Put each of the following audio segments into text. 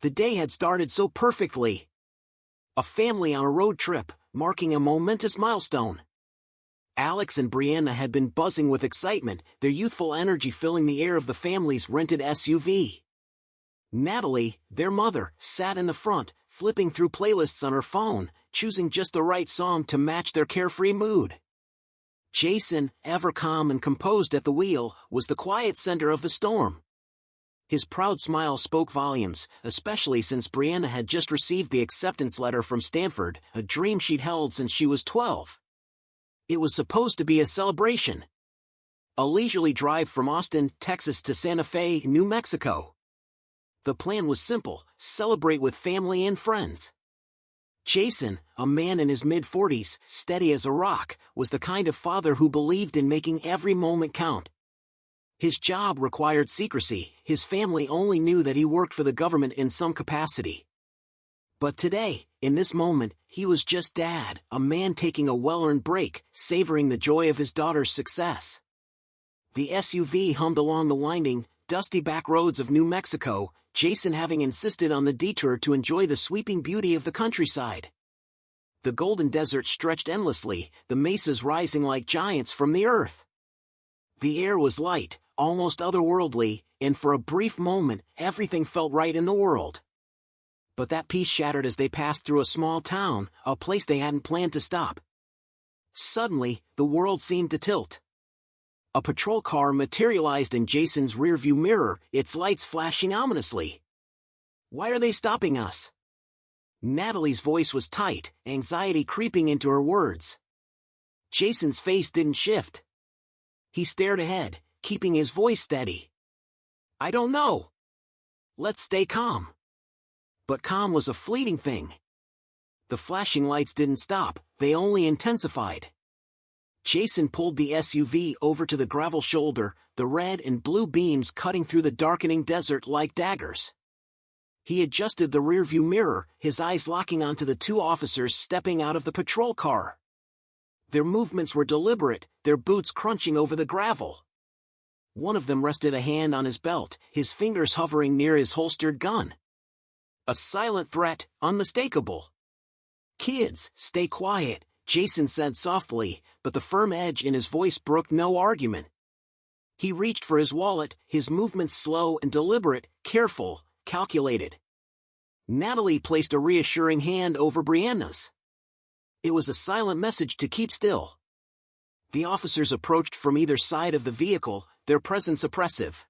The day had started so perfectly. A family on a road trip, marking a momentous milestone. Alex and Brianna had been buzzing with excitement, their youthful energy filling the air of the family's rented SUV. Natalie, their mother, sat in the front, flipping through playlists on her phone, choosing just the right song to match their carefree mood. Jason, ever calm and composed at the wheel, was the quiet center of the storm. His proud smile spoke volumes, especially since Brianna had just received the acceptance letter from Stanford, a dream she'd held since she was 12. It was supposed to be a celebration. A leisurely drive from Austin, Texas to Santa Fe, New Mexico. The plan was simple: celebrate with family and friends. Jason, a man in his mid-40s, steady as a rock, was the kind of father who believed in making every moment count. His job required secrecy, his family only knew that he worked for the government in some capacity. But today, in this moment, he was just Dad, a man taking a well-earned break, savoring the joy of his daughter's success. The SUV hummed along the winding, dusty back roads of New Mexico, Jason having insisted on the detour to enjoy the sweeping beauty of the countryside. The golden desert stretched endlessly, the mesas rising like giants from the earth. The air was light, almost otherworldly, and for a brief moment, everything felt right in the world. But that peace shattered as they passed through a small town, a place they hadn't planned to stop. Suddenly, the world seemed to tilt. A patrol car materialized in Jason's rearview mirror, its lights flashing ominously. "Why are they stopping us?" Natalie's voice was tight, anxiety creeping into her words. Jason's face didn't shift. He stared ahead, keeping his voice steady. "I don't know. Let's stay calm." But calm was a fleeting thing. The flashing lights didn't stop, they only intensified. Jason pulled the SUV over to the gravel shoulder, the red and blue beams cutting through the darkening desert like daggers. He adjusted the rearview mirror, his eyes locking onto the two officers stepping out of the patrol car. Their movements were deliberate, their boots crunching over the gravel. One of them rested a hand on his belt, his fingers hovering near his holstered gun. A silent threat, unmistakable. "Kids, stay quiet," Jason said softly, but the firm edge in his voice brooked no argument. He reached for his wallet, his movements slow and deliberate, careful, calculated. Natalie placed a reassuring hand over Brianna's. It was a silent message to keep still. The officers approached from either side of the vehicle, their presence oppressive.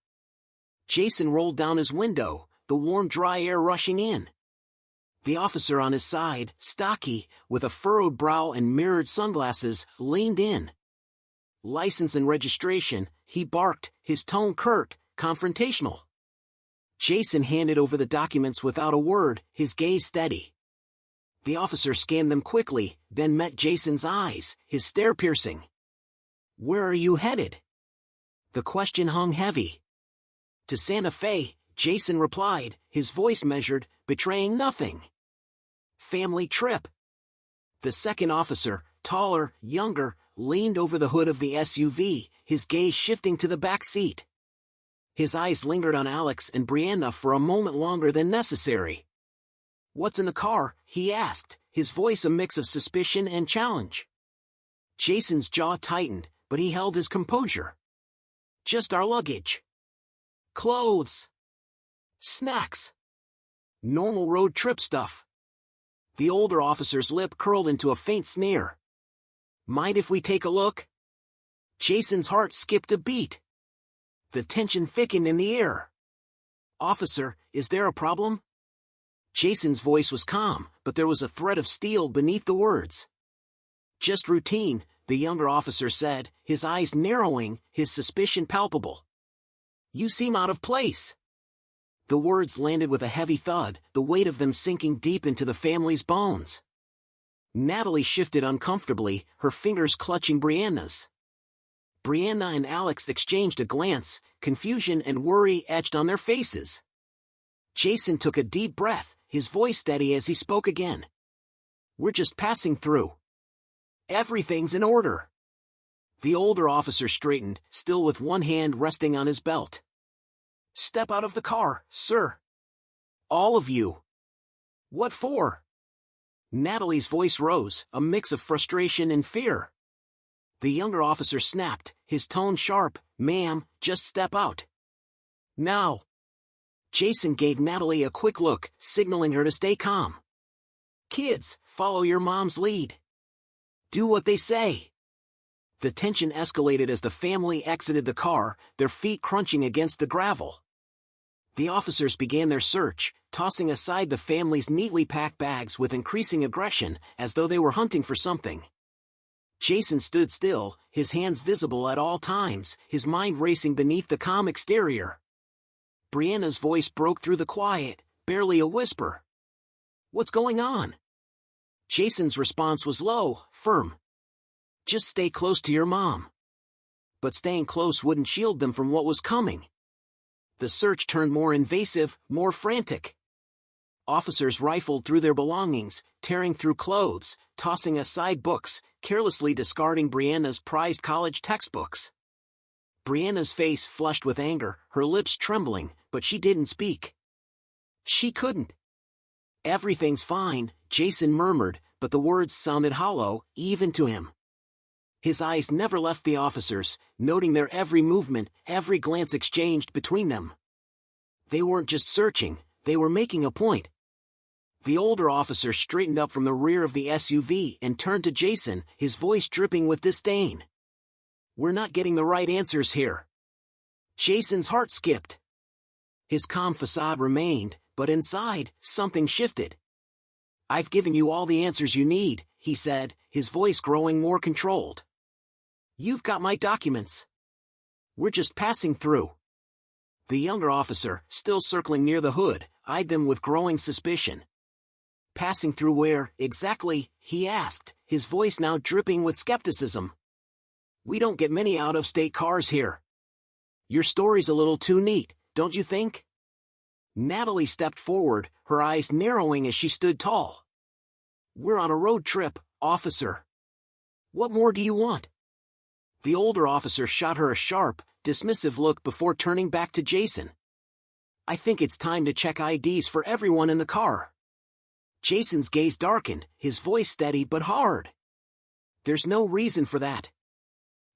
Jason rolled down his window, the warm dry air rushing in. The officer on his side, stocky, with a furrowed brow and mirrored sunglasses, leaned in. "License and registration," he barked, his tone curt, confrontational. Jason handed over the documents without a word, his gaze steady. The officer scanned them quickly, then met Jason's eyes, his stare piercing. "Where are you headed?" The question hung heavy. "To Santa Fe," Jason replied, his voice measured, betraying nothing. "Family trip." The second officer, taller, younger, leaned over the hood of the SUV, his gaze shifting to the back seat. His eyes lingered on Alex and Brianna for a moment longer than necessary. "What's in the car?" he asked, his voice a mix of suspicion and challenge. Jason's jaw tightened, but he held his composure. "Just our luggage. Clothes. Snacks. Normal road trip stuff." The older officer's lip curled into a faint sneer. "Mind if we take a look?" Jason's heart skipped a beat. The tension thickened in the air. "Officer, is there a problem?" Jason's voice was calm, but there was a thread of steel beneath the words. "Just routine," the younger officer said, his eyes narrowing, his suspicion palpable. "You seem out of place." The words landed with a heavy thud, the weight of them sinking deep into the family's bones. Natalie shifted uncomfortably, her fingers clutching Brianna's. Brianna and Alex exchanged a glance, confusion and worry etched on their faces. Jason took a deep breath, his voice steady as he spoke again. "We're just passing through. Everything's in order." The older officer straightened, still with one hand resting on his belt. "Step out of the car, sir." All of you. What for? Natalie's voice rose, a mix of frustration and fear. The younger officer snapped, his tone sharp, "Ma'am, just step out. Now." Jason gave Natalie a quick look, signaling her to stay calm. "Kids, follow your mom's lead. Do what they say." The tension escalated as the family exited the car, their feet crunching against the gravel. The officers began their search, tossing aside the family's neatly packed bags with increasing aggression, as though they were hunting for something. Jason stood still, his hands visible at all times, his mind racing beneath the calm exterior. Brianna's voice broke through the quiet, barely a whisper. "What's going on?" Jason's response was low, firm. "Just stay close to your mom." But staying close wouldn't shield them from what was coming. The search turned more invasive, more frantic. Officers rifled through their belongings, tearing through clothes, tossing aside books, carelessly discarding Brianna's prized college textbooks. Brianna's face flushed with anger, her lips trembling, but she didn't speak. She couldn't. "Everything's fine," Jason murmured, but the words sounded hollow, even to him. His eyes never left the officers, noting their every movement, every glance exchanged between them. They weren't just searching, they were making a point. The older officer straightened up from the rear of the SUV and turned to Jason, his voice dripping with disdain. "We're not getting the right answers here." Jason's heart skipped. His calm facade remained, but inside, something shifted. "I've given you all the answers you need," he said, his voice growing more controlled. "You've got my documents. We're just passing through." The younger officer, still circling near the hood, eyed them with growing suspicion. "Passing through where, exactly?" he asked, his voice now dripping with skepticism. "We don't get many out-of-state cars here. Your story's a little too neat, don't you think?" Natalie stepped forward, her eyes narrowing as she stood tall. "We're on a road trip, officer. What more do you want?" The older officer shot her a sharp, dismissive look before turning back to Jason. "I think it's time to check IDs for everyone in the car." Jason's gaze darkened, his voice steady but hard. "There's no reason for that."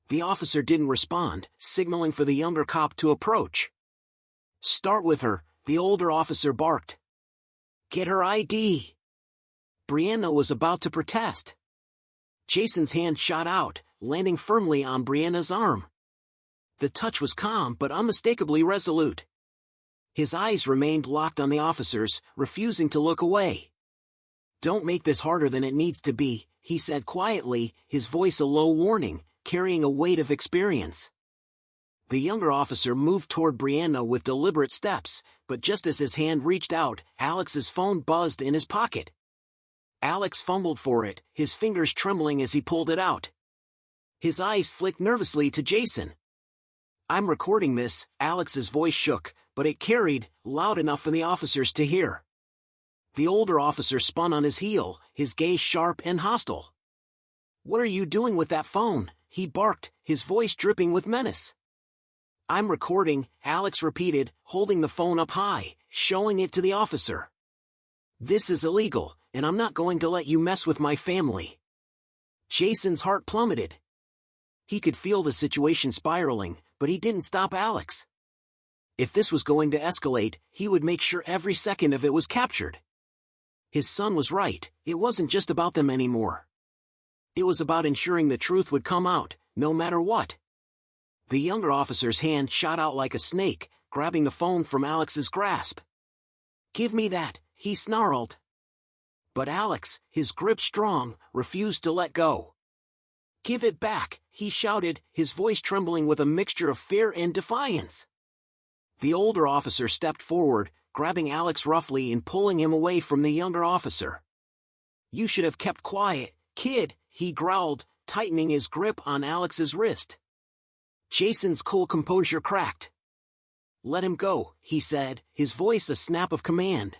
The officer didn't respond, signaling for the younger cop to approach. "Start with her," the older officer barked. "Get her ID." Brianna was about to protest. Jason's hand shot out, landing firmly on Brianna's arm. The touch was calm but unmistakably resolute. His eyes remained locked on the officers, refusing to look away. "Don't make this harder than it needs to be," he said quietly, his voice a low warning, carrying a weight of experience. The younger officer moved toward Brianna with deliberate steps, but just as his hand reached out, Alex's phone buzzed in his pocket. Alex fumbled for it, his fingers trembling as he pulled it out. His eyes flicked nervously to Jason. "I'm recording this," Alex's voice shook, but it carried, loud enough for the officers to hear. The older officer spun on his heel, his gaze sharp and hostile. "What are you doing with that phone?" he barked, his voice dripping with menace. "I'm recording," Alex repeated, holding the phone up high, showing it to the officer. "This is illegal, and I'm not going to let you mess with my family." Jason's heart plummeted. He could feel the situation spiraling, but he didn't stop Alex. If this was going to escalate, he would make sure every second of it was captured. His son was right, it wasn't just about them anymore. It was about ensuring the truth would come out, no matter what. The younger officer's hand shot out like a snake, grabbing the phone from Alex's grasp. "Give me that," he snarled. But Alex, his grip strong, refused to let go. "Give it back," he shouted, his voice trembling with a mixture of fear and defiance. The older officer stepped forward, grabbing Alex roughly and pulling him away from the younger officer. "You should have kept quiet, kid," he growled, tightening his grip on Alex's wrist. Jason's cool composure cracked. "Let him go," he said, his voice a snap of command.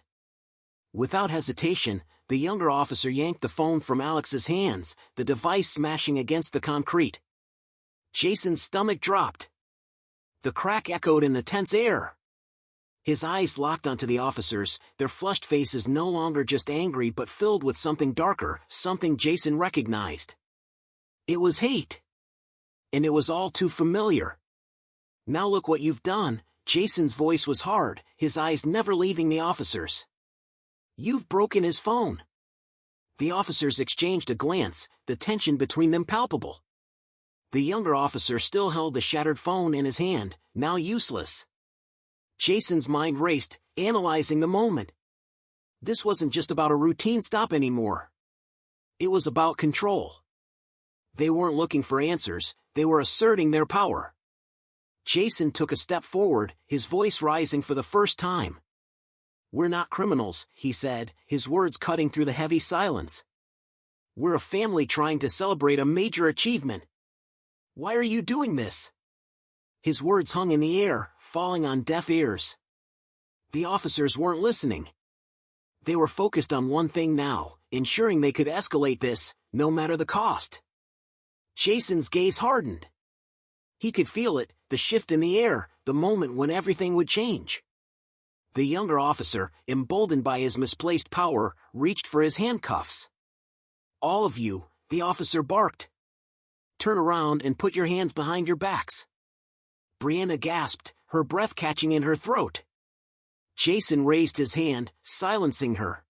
Without hesitation, the younger officer yanked the phone from Alex's hands, the device smashing against the concrete. Jason's stomach dropped. The crack echoed in the tense air. His eyes locked onto the officers, their flushed faces no longer just angry but filled with something darker, something Jason recognized. It was hate. And it was all too familiar. "Now look what you've done." Jason's voice was hard, his eyes never leaving the officers. "You've broken his phone." The officers exchanged a glance, the tension between them palpable. The younger officer still held the shattered phone in his hand, now useless. Jason's mind raced, analyzing the moment. This wasn't just about a routine stop anymore. It was about control. They weren't looking for answers, they were asserting their power. Jason took a step forward, his voice rising for the first time. "We're not criminals," he said, his words cutting through the heavy silence. "We're a family trying to celebrate a major achievement. Why are you doing this?" His words hung in the air, falling on deaf ears. The officers weren't listening. They were focused on one thing now, ensuring they could escalate this, no matter the cost. Jason's gaze hardened. He could feel it, the shift in the air, the moment when everything would change. The younger officer, emboldened by his misplaced power, reached for his handcuffs. "All of you," the officer barked. "Turn around and put your hands behind your backs." Brianna gasped, her breath catching in her throat. Jason raised his hand, silencing her.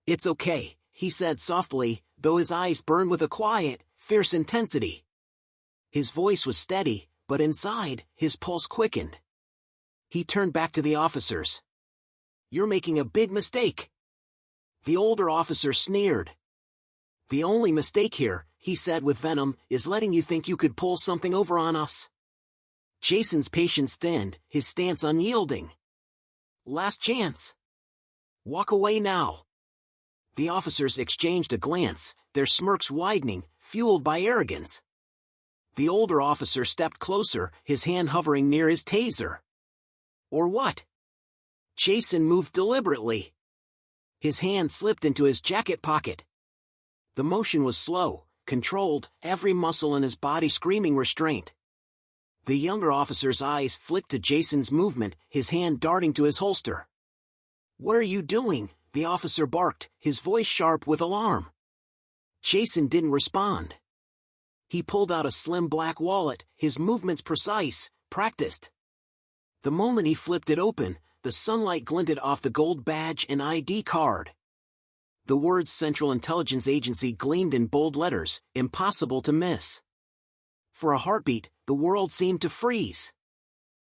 "It's okay," he said softly, though his eyes burned with a quiet, fierce intensity. His voice was steady, but inside, his pulse quickened. He turned back to the officers. "You're making a big mistake." The older officer sneered. "The only mistake here," he said with venom, "is letting you think you could pull something over on us." Jason's patience thinned, his stance unyielding. "Last chance. Walk away now." The officers exchanged a glance, their smirks widening, fueled by arrogance. The older officer stepped closer, his hand hovering near his taser. "Or what?" Jason moved deliberately. His hand slipped into his jacket pocket. The motion was slow, controlled, every muscle in his body screaming restraint. The younger officer's eyes flicked to Jason's movement, his hand darting to his holster. "What are you doing?" the officer barked, his voice sharp with alarm. Jason didn't respond. He pulled out a slim black wallet, his movements precise, practiced. The moment he flipped it open, the sunlight glinted off the gold badge and ID card. The words Central Intelligence Agency gleamed in bold letters, impossible to miss. For a heartbeat, the world seemed to freeze.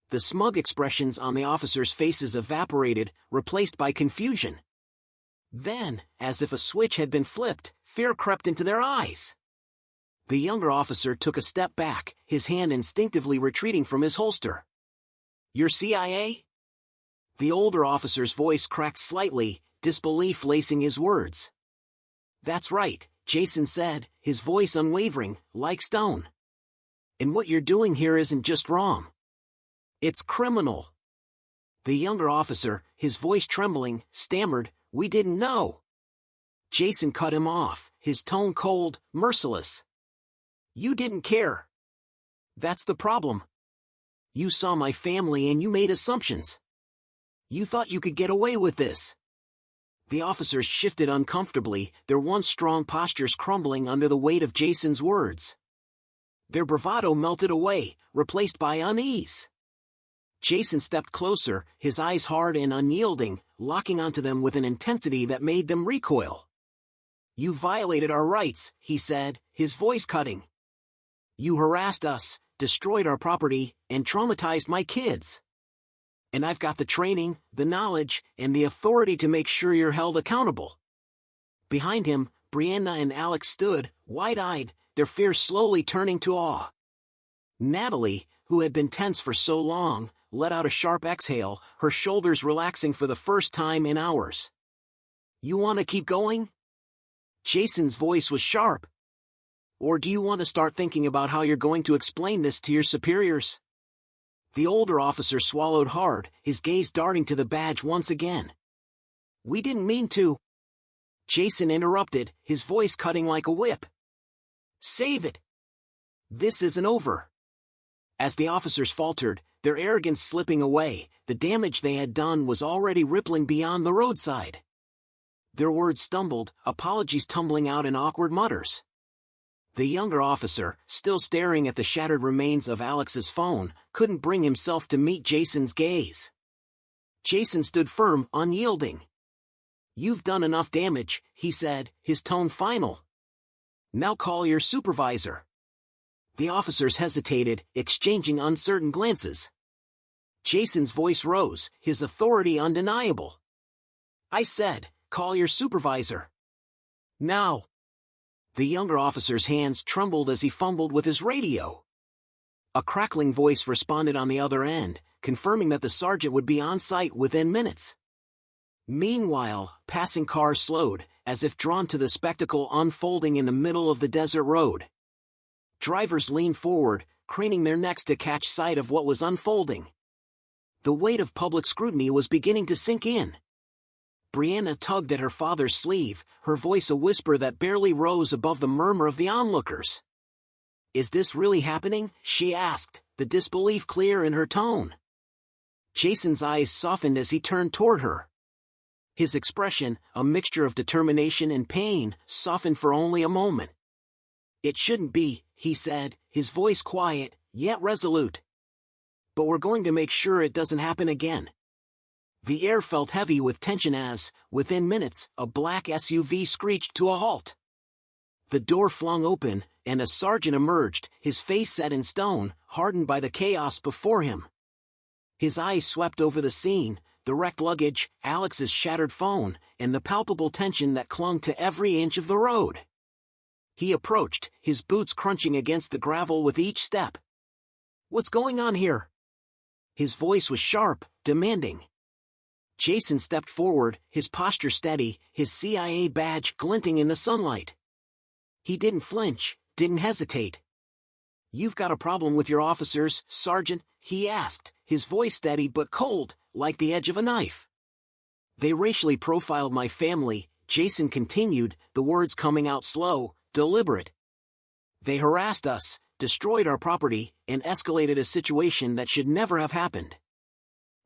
The smug expressions on the officers' faces evaporated, replaced by confusion. Then, as if a switch had been flipped, fear crept into their eyes. The younger officer took a step back, his hand instinctively retreating from his holster. "You're CIA?" The older officer's voice cracked slightly, disbelief lacing his words. "That's right," Jason said, his voice unwavering, like stone. "And what you're doing here isn't just wrong. It's criminal." The younger officer, his voice trembling, stammered, "We didn't know." Jason cut him off, his tone cold, merciless. "You didn't care. That's the problem. You saw my family and you made assumptions. You thought you could get away with this." The officers shifted uncomfortably, their once strong postures crumbling under the weight of Jason's words. Their bravado melted away, replaced by unease. Jason stepped closer, his eyes hard and unyielding, locking onto them with an intensity that made them recoil. "You violated our rights," he said, his voice cutting. "You harassed us, destroyed our property, and traumatized my kids. And I've got the training, the knowledge, and the authority to make sure you're held accountable." Behind him, Brianna and Alex stood, wide-eyed, their fear slowly turning to awe. Natalie, who had been tense for so long, let out a sharp exhale, her shoulders relaxing for the first time in hours. "You want to keep going?" Jason's voice was sharp. "Or do you want to start thinking about how you're going to explain this to your superiors?" The older officer swallowed hard, his gaze darting to the badge once again. "We didn't mean to." Jason interrupted, his voice cutting like a whip. "Save it. This isn't over." As the officers faltered, their arrogance slipping away. The damage they had done was already rippling beyond the roadside. Their words stumbled, apologies tumbling out in awkward mutters. The younger officer, still staring at the shattered remains of Alex's phone, couldn't bring himself to meet Jason's gaze. Jason stood firm, unyielding. "You've done enough damage," he said, his tone final. "Now call your supervisor." The officers hesitated, exchanging uncertain glances. Jason's voice rose, his authority undeniable. "I said, call your supervisor. Now." The younger officer's hands trembled as he fumbled with his radio. A crackling voice responded on the other end, confirming that the sergeant would be on site within minutes. Meanwhile, passing cars slowed, as if drawn to the spectacle unfolding in the middle of the desert road. Drivers leaned forward, craning their necks to catch sight of what was unfolding. The weight of public scrutiny was beginning to sink in. Brianna tugged at her father's sleeve, her voice a whisper that barely rose above the murmur of the onlookers. "Is this really happening?" she asked, the disbelief clear in her tone. Jason's eyes softened as he turned toward her. His expression, a mixture of determination and pain, softened for only a moment. "It shouldn't be," he said, his voice quiet, yet resolute. "But we're going to make sure it doesn't happen again." The air felt heavy with tension as, within minutes, a black SUV screeched to a halt. The door flung open, and a sergeant emerged, his face set in stone, hardened by the chaos before him. His eyes swept over the scene, the wrecked luggage, Alex's shattered phone, and the palpable tension that clung to every inch of the road. He approached, his boots crunching against the gravel with each step. "What's going on here?" His voice was sharp, demanding. Jason stepped forward, his posture steady, his CIA badge glinting in the sunlight. He didn't flinch, didn't hesitate. "You've got a problem with your officers, Sergeant?" he asked, his voice steady but cold, like the edge of a knife. "They racially profiled my family," Jason continued, the words coming out slow, deliberate. "They harassed us, destroyed our property, and escalated a situation that should never have happened."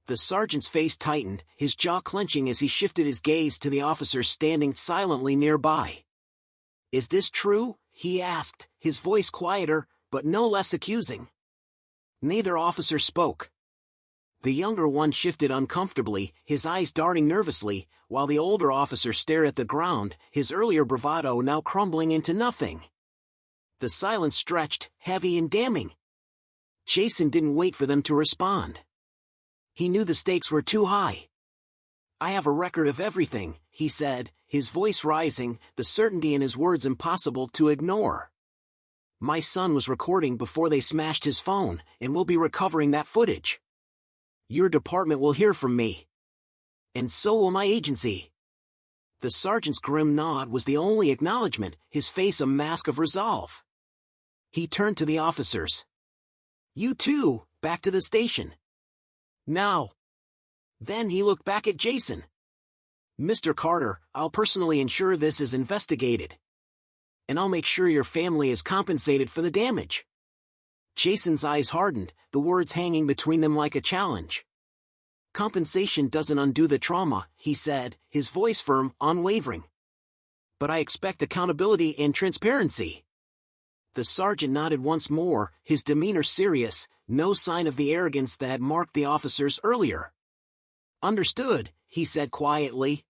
The sergeant's face tightened, his jaw clenching as he shifted his gaze to the officers standing silently nearby. "Is this true?" he asked, his voice quieter, but no less accusing. Neither officer spoke. The younger one shifted uncomfortably, his eyes darting nervously, while the older officer stared at the ground, his earlier bravado now crumbling into nothing. The silence stretched, heavy and damning. Jason didn't wait for them to respond. He knew the stakes were too high. "I have a record of everything," he said, his voice rising, the certainty in his words impossible to ignore. "My son was recording before they smashed his phone, and we'll be recovering that footage. Your department will hear from me. And so will my agency." The sergeant's grim nod was the only acknowledgement, his face a mask of resolve. He turned to the officers. "You too, back to the station. Now." Then he looked back at Jason. "Mr. Carter, I'll personally ensure this is investigated. And I'll make sure your family is compensated for the damage." Jason's eyes hardened, the words hanging between them like a challenge. "Compensation doesn't undo the trauma," he said, his voice firm, unwavering. "But I expect accountability and transparency." The sergeant nodded once more, his demeanor serious, no sign of the arrogance that had marked the officers earlier. "Understood," he said quietly.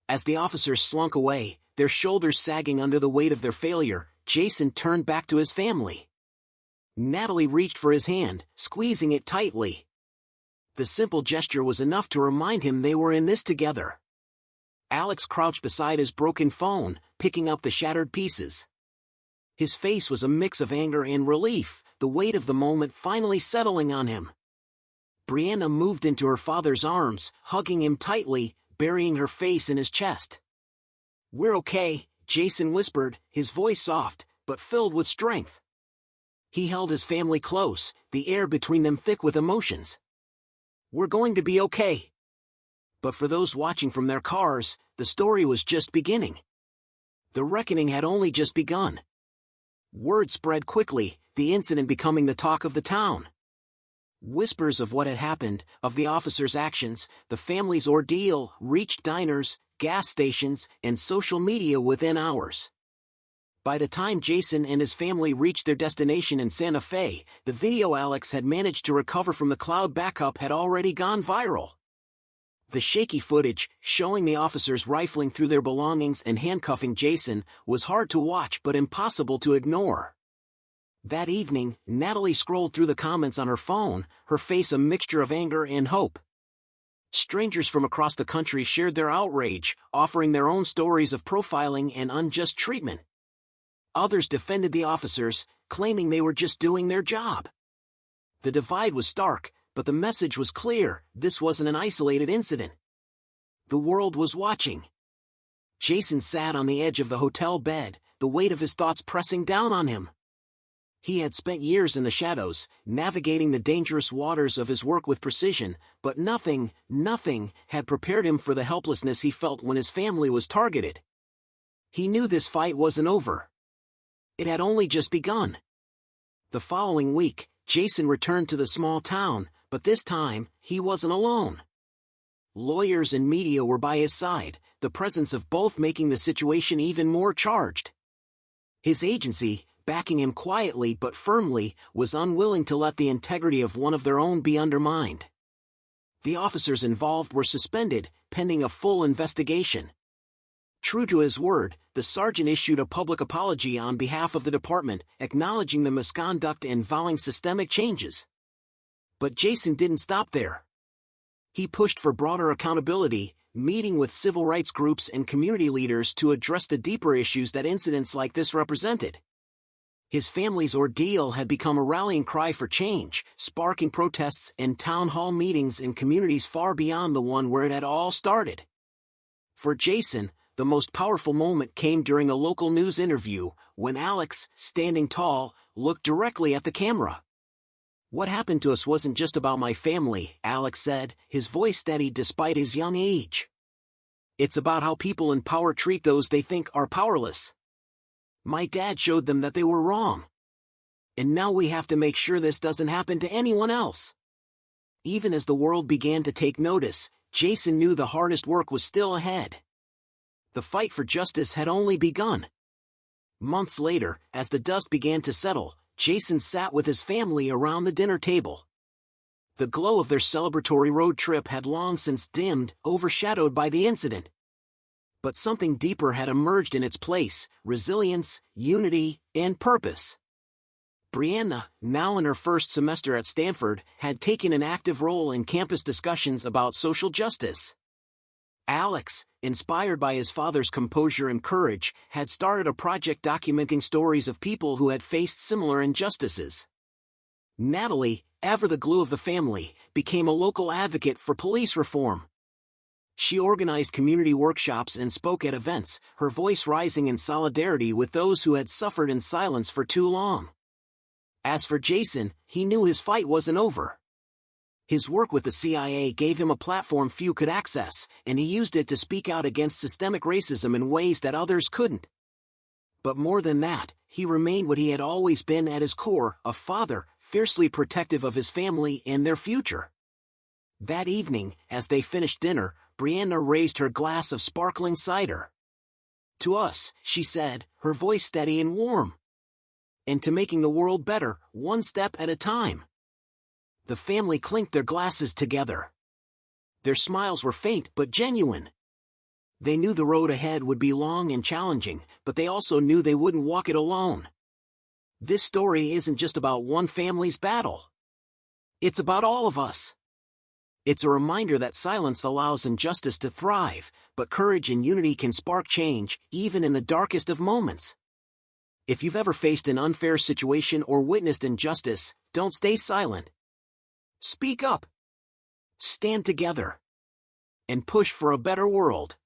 As the officers slunk away, their shoulders sagging under the weight of their failure, Jason turned back to his family. Natalie reached for his hand, squeezing it tightly. The simple gesture was enough to remind him they were in this together. Alex crouched beside his broken phone, picking up the shattered pieces. His face was a mix of anger and relief, the weight of the moment finally settling on him. Brianna moved into her father's arms, hugging him tightly, burying her face in his chest. "We're okay," Jason whispered, his voice soft, but filled with strength. He held his family close, the air between them thick with emotions. "We're going to be okay." But for those watching from their cars, the story was just beginning. The reckoning had only just begun. Word spread quickly, the incident becoming the talk of the town. Whispers of what had happened, of the officer's actions, the family's ordeal, reached diners, gas stations, and social media within hours. By the time Jason and his family reached their destination in Santa Fe, the video Alex had managed to recover from the cloud backup had already gone viral. The shaky footage, showing the officers rifling through their belongings and handcuffing Jason, was hard to watch but impossible to ignore. That evening, Natalie scrolled through the comments on her phone, her face a mixture of anger and hope. Strangers from across the country shared their outrage, offering their own stories of profiling and unjust treatment. Others defended the officers, claiming they were just doing their job. The divide was stark, but the message was clear: this wasn't an isolated incident. The world was watching. Jason sat on the edge of the hotel bed, the weight of his thoughts pressing down on him. He had spent years in the shadows, navigating the dangerous waters of his work with precision, but nothing had prepared him for the helplessness he felt when his family was targeted. He knew this fight wasn't over. It had only just begun. The following week, Jason returned to the small town, but this time, he wasn't alone. Lawyers and media were by his side, the presence of both making the situation even more charged. His agency, backing him quietly but firmly, was unwilling to let the integrity of one of their own be undermined. The officers involved were suspended, pending a full investigation. True to his word, the sergeant issued a public apology on behalf of the department, acknowledging the misconduct and vowing systemic changes. But Jason didn't stop there. He pushed for broader accountability, meeting with civil rights groups and community leaders to address the deeper issues that incidents like this represented. His family's ordeal had become a rallying cry for change, sparking protests and town hall meetings in communities far beyond the one where it had all started. For Jason, the most powerful moment came during a local news interview, when Alex, standing tall, looked directly at the camera. "What happened to us wasn't just about my family," Alex said, his voice steady despite his young age. "It's about how people in power treat those they think are powerless. My dad showed them that they were wrong. And now we have to make sure this doesn't happen to anyone else." Even as the world began to take notice, Jason knew the hardest work was still ahead. The fight for justice had only begun. Months later, as the dust began to settle, Jason sat with his family around the dinner table. The glow of their celebratory road trip had long since dimmed, overshadowed by the incident. But something deeper had emerged in its place: resilience, unity, and purpose. Brianna, now in her first semester at Stanford, had taken an active role in campus discussions about social justice. Alex, inspired by his father's composure and courage, had started a project documenting stories of people who had faced similar injustices. Natalie, ever the glue of the family, became a local advocate for police reform. She organized community workshops and spoke at events, her voice rising in solidarity with those who had suffered in silence for too long. As for Jason, he knew his fight wasn't over. His work with the CIA gave him a platform few could access, and he used it to speak out against systemic racism in ways that others couldn't. But more than that, he remained what he had always been at his core: a father, fiercely protective of his family and their future. That evening, as they finished dinner, Brianna raised her glass of sparkling cider. "To us," she said, her voice steady and warm. "And to making the world better, one step at a time." The family clinked their glasses together. Their smiles were faint but genuine. They knew the road ahead would be long and challenging, but they also knew they wouldn't walk it alone. This story isn't just about one family's battle. It's about all of us. It's a reminder that silence allows injustice to thrive, but courage and unity can spark change, even in the darkest of moments. If you've ever faced an unfair situation or witnessed injustice, don't stay silent. Speak up. Stand together. And push for a better world.